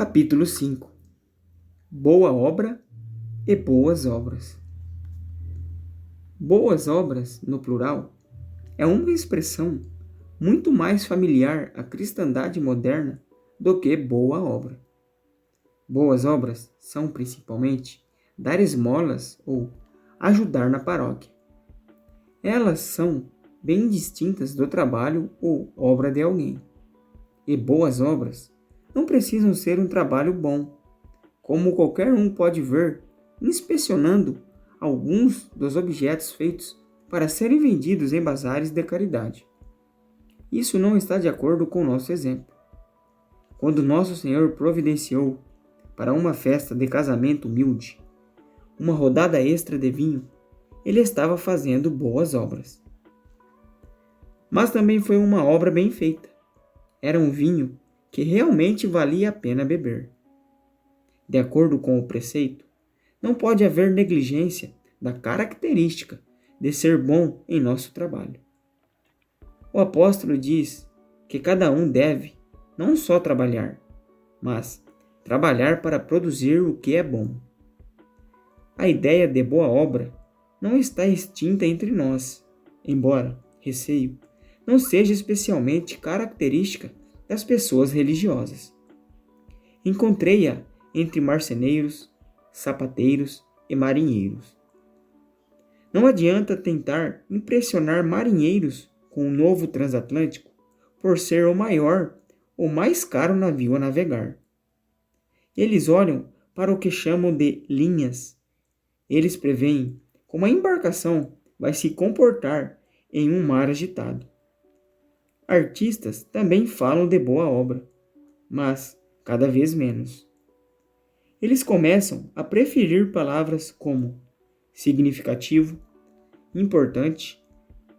Capítulo 5. Boa obra e boas obras. Boas obras, no plural, é uma expressão muito mais familiar à cristandade moderna do que boa obra. Boas obras são, principalmente, dar esmolas ou ajudar na paróquia. Elas são bem distintas do trabalho ou obra de alguém. E boas obras não precisam ser um trabalho bom, como qualquer um pode ver inspecionando alguns dos objetos feitos para serem vendidos em bazares de caridade. Isso não está de acordo com o nosso exemplo. Quando Nosso Senhor providenciou para uma festa de casamento humilde uma rodada extra de vinho, ele estava fazendo boas obras. Mas também foi uma obra bem feita. Era um vinho que realmente valia a pena beber. De acordo com o preceito, não pode haver negligência da característica de ser bom em nosso trabalho. O apóstolo diz que cada um deve não só trabalhar, mas trabalhar para produzir o que é bom. A ideia de boa obra não está extinta entre nós, embora, receio, não seja especialmente característica das pessoas religiosas. Encontrei-a entre marceneiros, sapateiros e marinheiros. Não adianta tentar impressionar marinheiros com o novo transatlântico por ser o maior ou mais caro navio a navegar. Eles olham para o que chamam de linhas. Eles preveem como a embarcação vai se comportar em um mar agitado. Artistas também falam de boa obra, mas cada vez menos. Eles começam a preferir palavras como significativo, importante,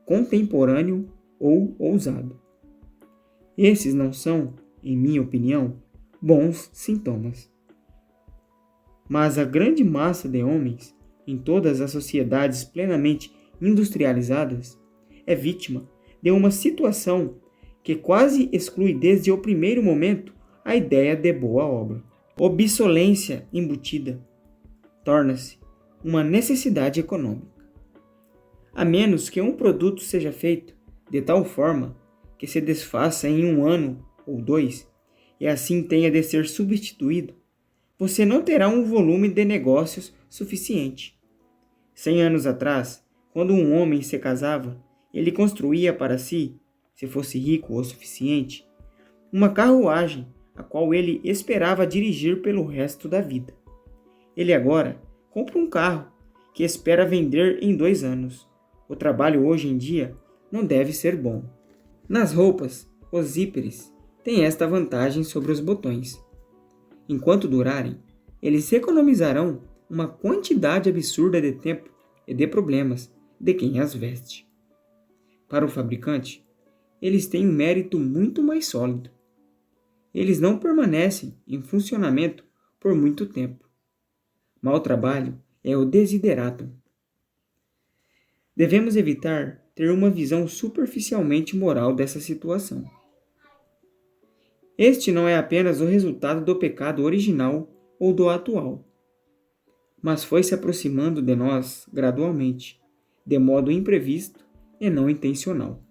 contemporâneo ou ousado. Esses não são, em minha opinião, bons sintomas. Mas a grande massa de homens, em todas as sociedades plenamente industrializadas, é vítima de uma situação que quase exclui desde o primeiro momento a ideia de boa obra. Obsolência embutida torna-se uma necessidade econômica. A menos que um produto seja feito de tal forma que se desfaça em 1 ano ou 2 e assim tenha de ser substituído, você não terá um volume de negócios suficiente. 100 anos atrás, quando um homem se casava, ele construía para si, se fosse rico o suficiente, uma carruagem a qual ele esperava dirigir pelo resto da vida. Ele agora compra um carro que espera vender em 2 anos. O trabalho hoje em dia não deve ser bom. Nas roupas, os zíperes têm esta vantagem sobre os botões. Enquanto durarem, eles economizarão uma quantidade absurda de tempo e de problemas de quem as veste. Para o fabricante, eles têm um mérito muito mais sólido. Eles não permanecem em funcionamento por muito tempo. Mau trabalho é o desideratum. Devemos evitar ter uma visão superficialmente moral dessa situação. Este não é apenas o resultado do pecado original ou do atual, mas foi se aproximando de nós gradualmente, de modo imprevisto e não intencional.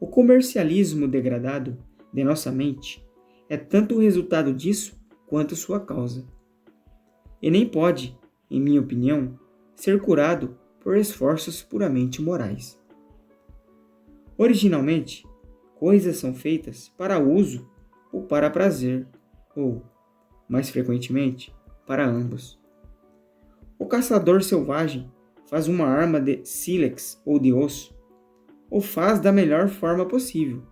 O comercialismo degradado de nossa mente é tanto o resultado disso quanto sua causa. E nem pode, em minha opinião, ser curado por esforços puramente morais. Originalmente, coisas são feitas para uso ou para prazer, ou, mais frequentemente, para ambos. O caçador selvagem faz uma arma de sílex ou de osso, o faz da melhor forma possível,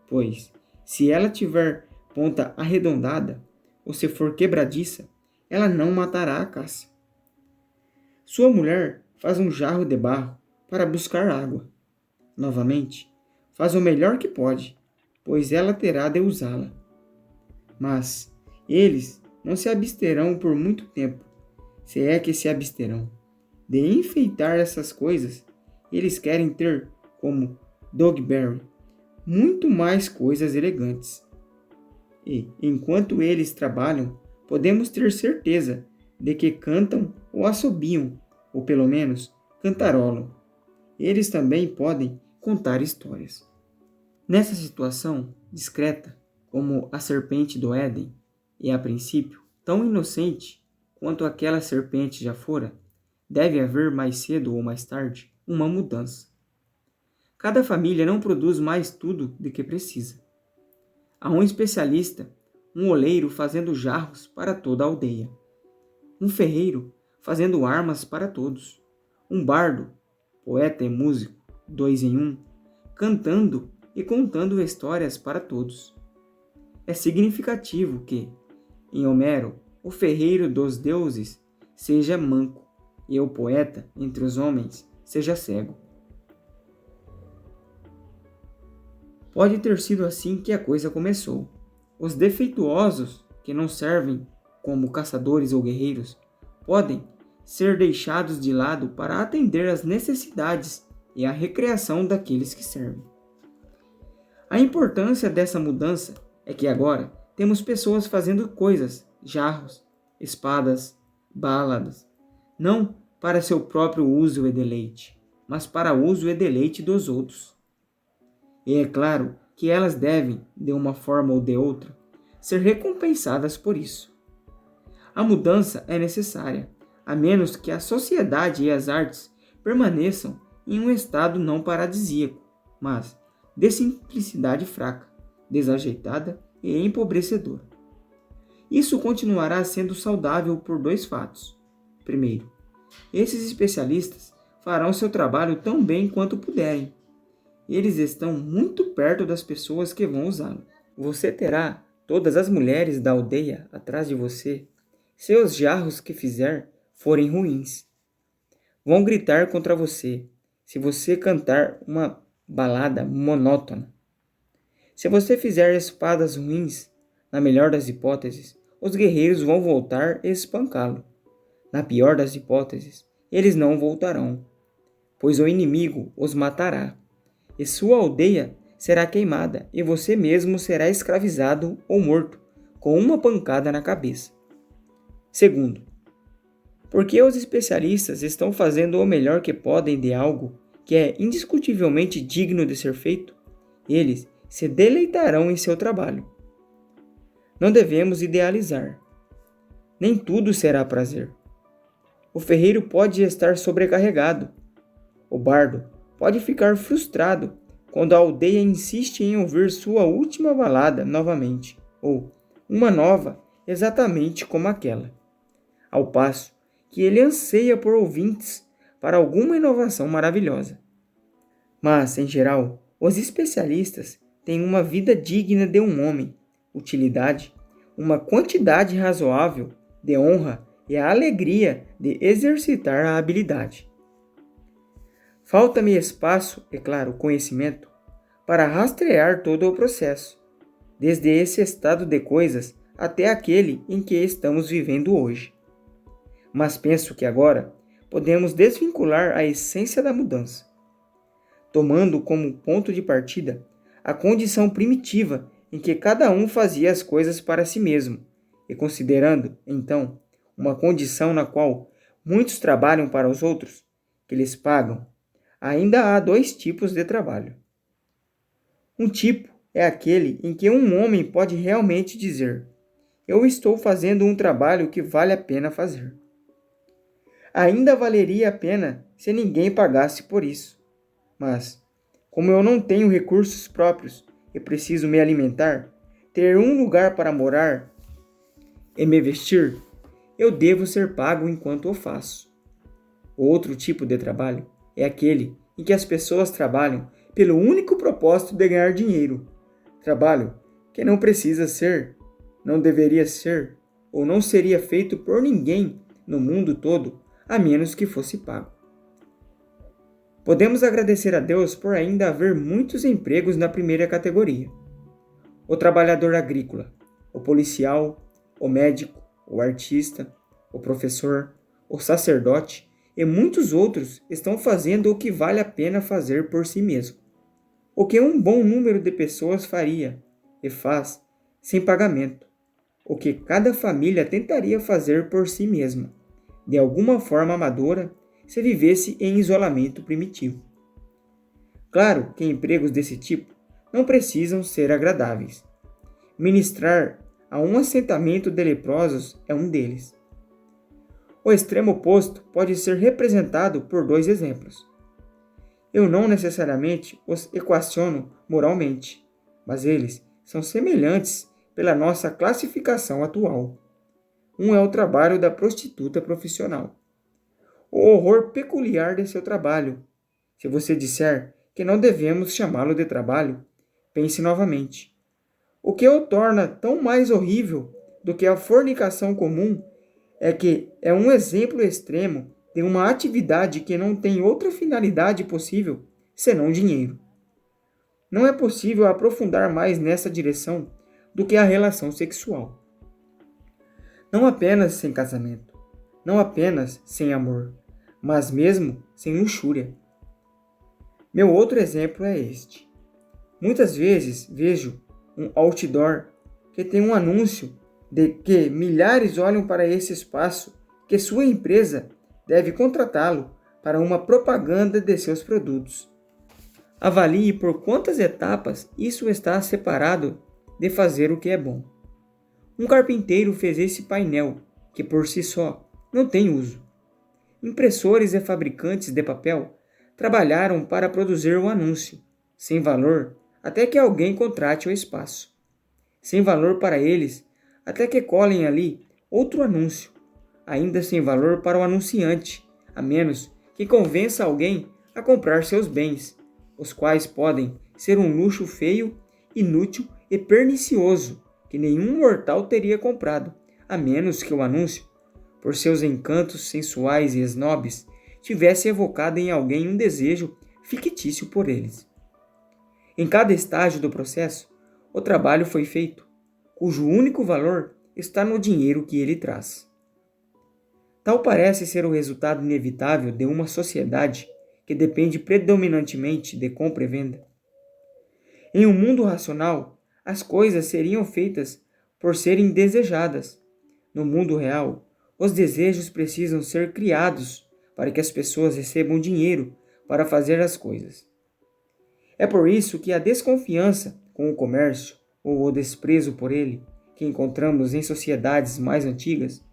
pois, se ela tiver ponta arredondada ou se for quebradiça, ela não matará a caça. Sua mulher faz um jarro de barro para buscar água. Novamente, faz o melhor que pode, pois ela terá de usá-la. Mas eles não se absterão por muito tempo, se é que se absterão, de enfeitar essas coisas. Eles querem ter, como Dogberry, muito mais coisas elegantes. e, enquanto eles trabalham, podemos ter certeza de que cantam ou assobiam, ou pelo menos cantarolam. Eles também podem contar histórias. Nessa situação discreta, como a serpente do Éden, e a princípio tão inocente quanto aquela serpente já fora, deve haver mais cedo ou mais tarde uma mudança. Cada família não produz mais tudo de que precisa. Há um especialista, um oleiro fazendo jarros para toda a aldeia, um ferreiro fazendo armas para todos, um bardo, poeta e músico, 2 em 1, cantando e contando histórias para todos. É significativo que, em Homero, o ferreiro dos deuses seja manco e o poeta entre os homens seja cego. Pode ter sido assim que a coisa começou. Os defeituosos, que não servem como caçadores ou guerreiros, podem ser deixados de lado para atender às necessidades e à recreação daqueles que servem. A importância dessa mudança é que agora temos pessoas fazendo coisas, jarros, espadas, baladas, não para seu próprio uso e deleite, mas para uso e deleite dos outros. E é claro que elas devem, de uma forma ou de outra, ser recompensadas por isso. A mudança é necessária, a menos que a sociedade e as artes permaneçam em um estado não paradisíaco, mas de simplicidade fraca, desajeitada e empobrecedora. Isso continuará sendo saudável por 2 fatos. Primeiro, esses especialistas farão seu trabalho tão bem quanto puderem. Eles estão muito perto das pessoas que vão usá-lo. Você terá todas as mulheres da aldeia atrás de você, se os jarros que fizer forem ruins. Vão gritar contra você, se você cantar uma balada monótona. Se você fizer espadas ruins, na melhor das hipóteses, os guerreiros vão voltar e espancá-lo. Na pior das hipóteses, eles não voltarão, pois o inimigo os matará, e sua aldeia será queimada, e você mesmo será escravizado ou morto, com uma pancada na cabeça. Segundo, porque os especialistas estão fazendo o melhor que podem de algo que é indiscutivelmente digno de ser feito, eles se deleitarão em seu trabalho. Não devemos idealizar. Nem tudo será prazer. O ferreiro pode estar sobrecarregado. O bardo pode ficar frustrado quando a aldeia insiste em ouvir sua última balada novamente, ou uma nova exatamente como aquela. Ao passo que ele anseia por ouvintes para alguma inovação maravilhosa. Mas, em geral, os especialistas têm uma vida digna de um homem, utilidade, uma quantidade razoável de honra e a alegria de exercitar a habilidade. Falta-me espaço e, claro, conhecimento para rastrear todo o processo, desde esse estado de coisas até aquele em que estamos vivendo hoje. Mas penso que agora podemos desvincular a essência da mudança, tomando como ponto de partida a condição primitiva em que cada um fazia as coisas para si mesmo, e considerando, então, uma condição na qual muitos trabalham para os outros, que lhes pagam. Ainda há 2 tipos de trabalho. Um tipo é aquele em que um homem pode realmente dizer: eu estou fazendo um trabalho que vale a pena fazer. Ainda valeria a pena se ninguém pagasse por isso. Mas, como eu não tenho recursos próprios e preciso me alimentar, ter um lugar para morar e me vestir, eu devo ser pago enquanto o faço. O outro tipo de trabalho é aquele em que as pessoas trabalham pelo único propósito de ganhar dinheiro. Trabalho que não precisa ser, não deveria ser, ou não seria feito por ninguém no mundo todo, a menos que fosse pago. Podemos agradecer a Deus por ainda haver muitos empregos na primeira categoria. O trabalhador agrícola, o policial, o médico, o artista, o professor, o sacerdote e muitos outros estão fazendo o que vale a pena fazer por si mesmo. O que um bom número de pessoas faria e faz sem pagamento, o que cada família tentaria fazer por si mesma, de alguma forma amadora, se vivesse em isolamento primitivo. Claro que empregos desse tipo não precisam ser agradáveis. Ministrar a um assentamento de leprosos é um deles. O extremo oposto pode ser representado por dois exemplos. Eu não necessariamente os equaciono moralmente, mas eles são semelhantes pela nossa classificação atual. Um é o trabalho da prostituta profissional. O horror peculiar de seu trabalho. Se você disser que não devemos chamá-lo de trabalho, pense novamente. O que o torna tão mais horrível do que a fornicação comum é que é um exemplo extremo de uma atividade que não tem outra finalidade possível senão dinheiro. Não é possível aprofundar mais nessa direção do que a relação sexual. Não apenas sem casamento, não apenas sem amor, mas mesmo sem luxúria. Meu outro exemplo é este. Muitas vezes vejo um outdoor que tem um anúncio de que milhares olham para esse espaço que sua empresa deve contratá-lo para uma propaganda de seus produtos. Avalie por quantas etapas isso está separado de fazer o que é bom. Um carpinteiro fez esse painel, que por si só não tem uso. Impressores e fabricantes de papel trabalharam para produzir o anúncio, sem valor, até que alguém contrate o espaço. Sem valor para eles, até que colhem ali outro anúncio, ainda sem valor para o anunciante, a menos que convença alguém a comprar seus bens, os quais podem ser um luxo feio, inútil e pernicioso que nenhum mortal teria comprado, a menos que o anúncio, por seus encantos sensuais e snobs, tivesse evocado em alguém um desejo fictício por eles. Em cada estágio do processo, o trabalho foi feito, cujo único valor está no dinheiro que ele traz. Tal parece ser o resultado inevitável de uma sociedade que depende predominantemente de compra e venda. Em um mundo racional, as coisas seriam feitas por serem desejadas. No mundo real, os desejos precisam ser criados para que as pessoas recebam dinheiro para fazer as coisas. É por isso que a desconfiança com o comércio, ou o desprezo por ele, que encontramos em sociedades mais antigas,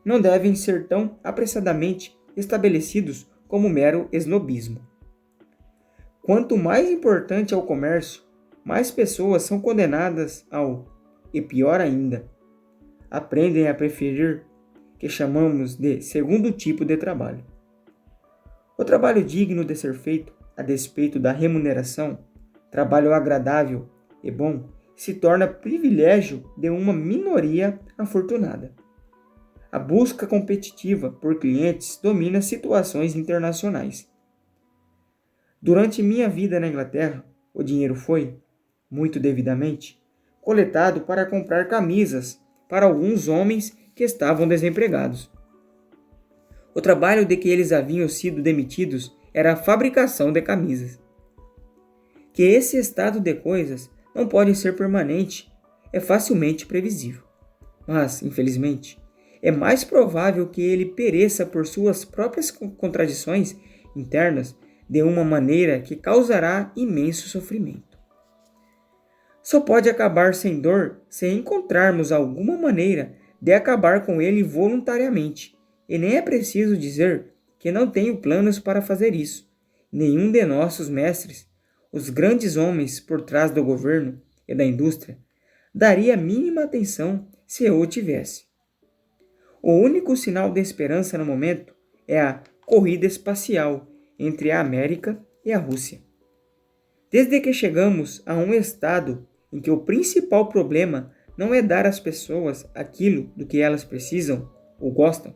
não devem ser tão apressadamente estabelecidos como mero esnobismo. Quanto mais importante é o comércio, mais pessoas são condenadas e pior ainda, aprendem a preferir que chamamos de segundo tipo de trabalho. O trabalho digno de ser feito, a despeito da remuneração, trabalho agradável e bom, se torna privilégio de uma minoria afortunada. A busca competitiva por clientes domina situações internacionais. Durante minha vida na Inglaterra, o dinheiro foi, muito devidamente, coletado para comprar camisas para alguns homens que estavam desempregados. O trabalho de que eles haviam sido demitidos era a fabricação de camisas. Que esse estado de coisas não pode ser permanente é facilmente previsível. Mas, infelizmente, é mais provável que ele pereça por suas próprias contradições internas de uma maneira que causará imenso sofrimento. Só pode acabar sem dor se encontrarmos alguma maneira de acabar com ele voluntariamente, e nem é preciso dizer que não tenho planos para fazer isso. Nenhum de nossos mestres, os grandes homens por trás do governo e da indústria, daria a mínima atenção se eu o tivesse. O único sinal de esperança no momento é a corrida espacial entre a América e a Rússia. Desde que chegamos a um estado em que o principal problema não é dar às pessoas aquilo do que elas precisam ou gostam,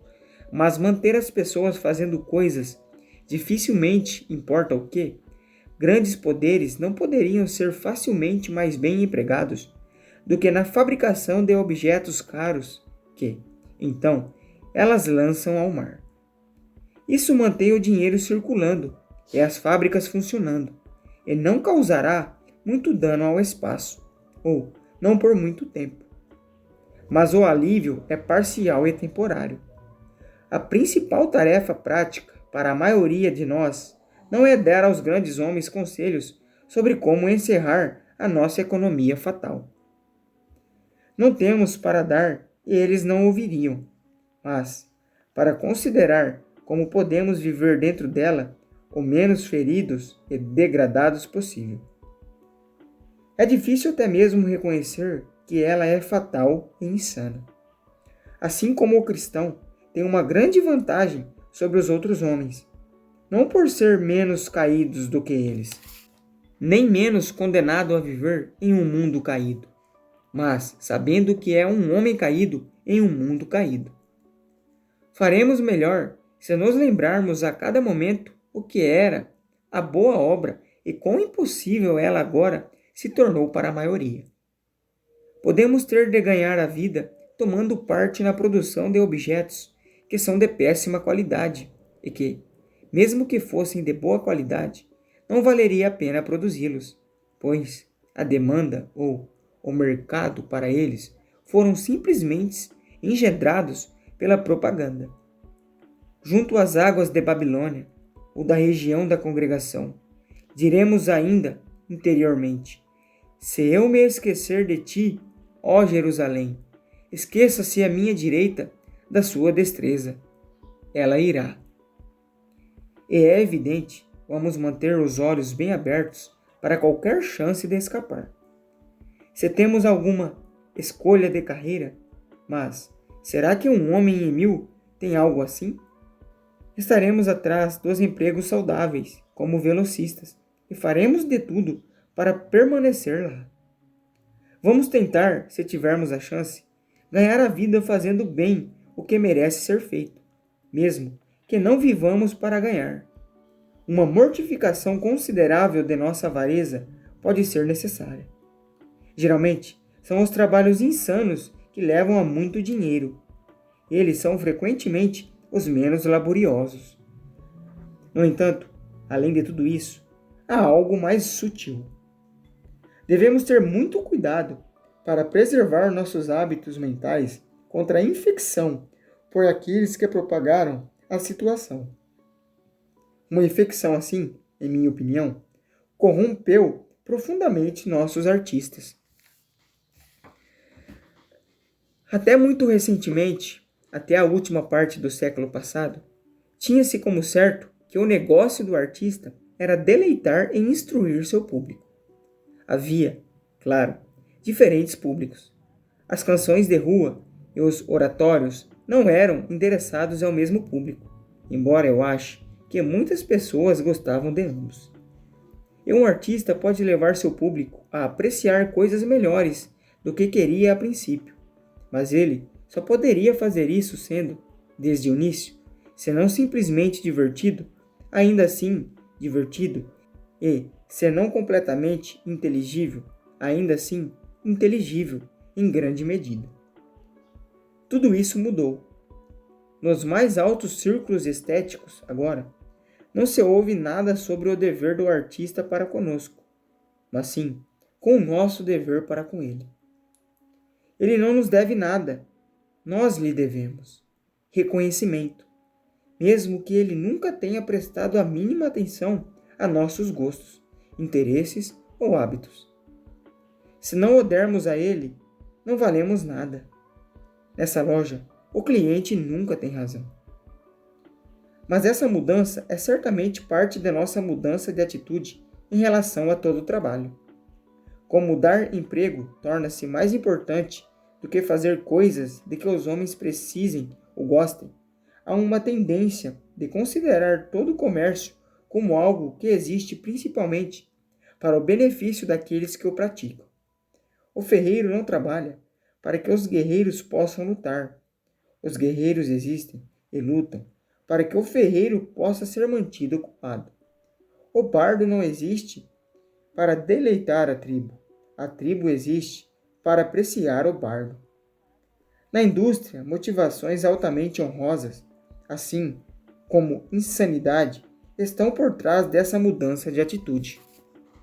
mas manter as pessoas fazendo coisas, dificilmente importa o que, grandes poderes não poderiam ser facilmente mais bem empregados do que na fabricação de objetos caros que, então, elas lançam ao mar. Isso mantém o dinheiro circulando e as fábricas funcionando, e não causará muito dano ao espaço, ou, não por muito tempo. Mas o alívio é parcial e temporário. A principal tarefa prática para a maioria de nós não é dar aos grandes homens conselhos sobre como encerrar a nossa economia fatal. Não temos para dar e eles não ouviriam, mas para considerar como podemos viver dentro dela o menos feridos e degradados possível. É difícil até mesmo reconhecer que ela é fatal e insana. Assim como o cristão tem uma grande vantagem sobre os outros homens, não por ser menos caídos do que eles, nem menos condenado a viver em um mundo caído, mas sabendo que é um homem caído em um mundo caído. Faremos melhor se nos lembrarmos a cada momento o que era a boa obra e quão impossível ela agora se tornou para a maioria. Podemos ter de ganhar a vida tomando parte na produção de objetos que são de péssima qualidade e que, mesmo que fossem de boa qualidade, não valeria a pena produzi-los, pois a demanda ou o mercado para eles foram simplesmente engendrados pela propaganda. Junto às águas de Babilônia, ou da região da congregação, diremos ainda interiormente: se eu me esquecer de ti, ó Jerusalém, esqueça-se à minha direita da sua destreza. Ela irá. E é evidente, vamos manter os olhos bem abertos para qualquer chance de escapar. Se temos alguma escolha de carreira, mas será que um homem em 1000 tem algo assim? Estaremos atrás dos empregos saudáveis, como velocistas, e faremos de tudo para permanecer lá. Vamos tentar, se tivermos a chance, ganhar a vida fazendo bem o que merece ser feito, mesmo que não vivamos para ganhar. Uma mortificação considerável de nossa avareza pode ser necessária. Geralmente, são os trabalhos insanos que levam a muito dinheiro. Eles são frequentemente os menos laboriosos. No entanto, além de tudo isso, há algo mais sutil. Devemos ter muito cuidado para preservar nossos hábitos mentais contra a infecção por aqueles que propagaram a situação. Uma infecção assim, em minha opinião, corrompeu profundamente nossos artistas. Até muito recentemente, até a última parte do século passado, tinha-se como certo que o negócio do artista era deleitar e instruir seu público. Havia, claro, diferentes públicos. As canções de rua e os oratórios não eram endereçados ao mesmo público, embora eu ache que muitas pessoas gostavam de ambos. E um artista pode levar seu público a apreciar coisas melhores do que queria a princípio, mas ele só poderia fazer isso sendo, desde o início, se não simplesmente divertido, ainda assim divertido, e, se não completamente inteligível, ainda assim inteligível em grande medida. Tudo isso mudou. Nos mais altos círculos estéticos, agora, não se ouve nada sobre o dever do artista para conosco, mas sim com o nosso dever para com ele. Ele não nos deve nada, nós lhe devemos reconhecimento, mesmo que ele nunca tenha prestado a mínima atenção a nossos gostos, interesses ou hábitos. Se não o dermos a ele, não valemos nada. Nessa loja, o cliente nunca tem razão. Mas essa mudança é certamente parte da nossa mudança de atitude em relação a todo o trabalho. Como dar emprego torna-se mais importante do que fazer coisas de que os homens precisem ou gostem, há uma tendência de considerar todo o comércio como algo que existe principalmente para o benefício daqueles que o praticam. O ferreiro não trabalha para que os guerreiros possam lutar. Os guerreiros existem e lutam para que o ferreiro possa ser mantido ocupado. O bardo não existe para deleitar a tribo existe para apreciar o bardo. Na indústria, motivações altamente honrosas, assim como insanidade, estão por trás dessa mudança de atitude.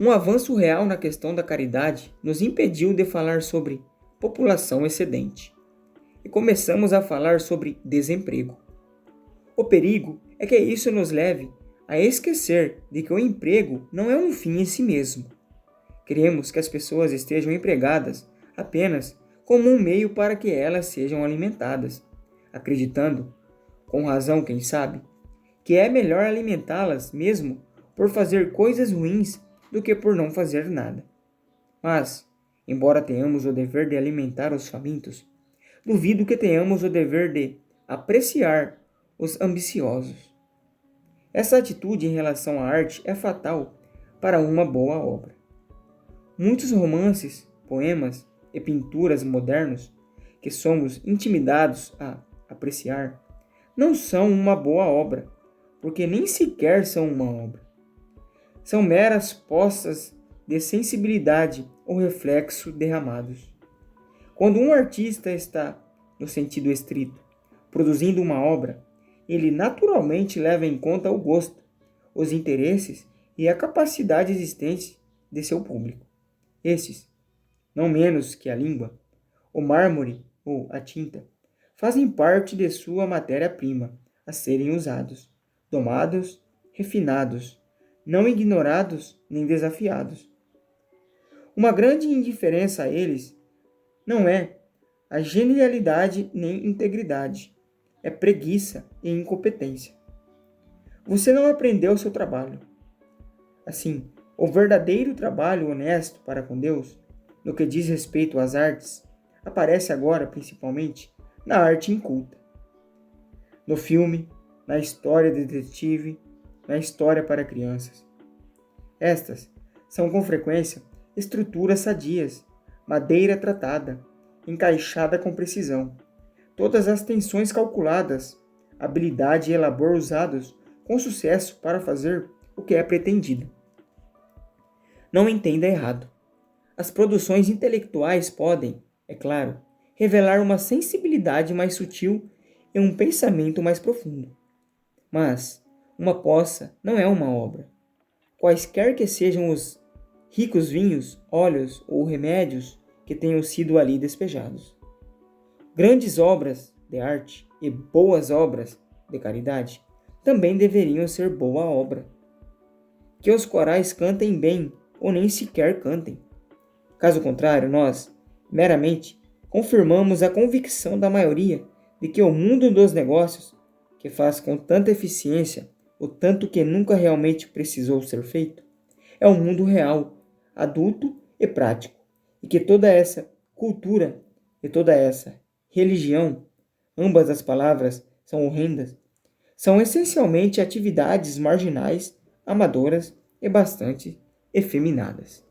Um avanço real na questão da caridade nos impediu de falar sobre população excedente. E começamos a falar sobre desemprego. O perigo é que isso nos leve a esquecer de que o emprego não é um fim em si mesmo. Queremos que as pessoas estejam empregadas apenas como um meio para que elas sejam alimentadas, acreditando, com razão quem sabe, que é melhor alimentá-las mesmo por fazer coisas ruins do que por não fazer nada. Mas, embora tenhamos o dever de alimentar os famintos, duvido que tenhamos o dever de apreciar os ambiciosos. Essa atitude em relação à arte é fatal para uma boa obra. Muitos romances, poemas e pinturas modernos que somos intimidados a apreciar não são uma boa obra, porque nem sequer são uma obra. São meras poças de sensibilidade ou reflexo derramados. Quando um artista está, no sentido estrito, produzindo uma obra, ele naturalmente leva em conta o gosto, os interesses e a capacidade existente de seu público. Esses, não menos que a língua, o mármore ou a tinta, fazem parte de sua matéria-prima a serem usados, domados, refinados, não ignorados nem desafiados. Uma grande indiferença a eles não é a genialidade nem integridade, é preguiça e incompetência. Você não aprendeu seu trabalho. Assim, o verdadeiro trabalho honesto para com Deus, no que diz respeito às artes, aparece agora principalmente na arte inculta. No filme, na história de detetive, na história para crianças. Estas são com frequência estruturas sadias, madeira tratada, encaixada com precisão, todas as tensões calculadas, habilidade e labor usados com sucesso para fazer o que é pretendido. Não entenda errado. As produções intelectuais podem, é claro, revelar uma sensibilidade mais sutil e um pensamento mais profundo. Mas uma poça não é uma obra. Quaisquer que sejam os ricos vinhos, óleos ou remédios que tenham sido ali despejados. Grandes obras de arte e boas obras de caridade também deveriam ser boa obra. Que os corais cantem bem ou nem sequer cantem. Caso contrário, nós, meramente, confirmamos a convicção da maioria de que o mundo dos negócios, que faz com tanta eficiência o tanto que nunca realmente precisou ser feito, é um mundo real, adulto e prático, e que toda essa cultura e toda essa religião, ambas as palavras são horrendas, são essencialmente atividades marginais, amadoras e bastante efeminadas.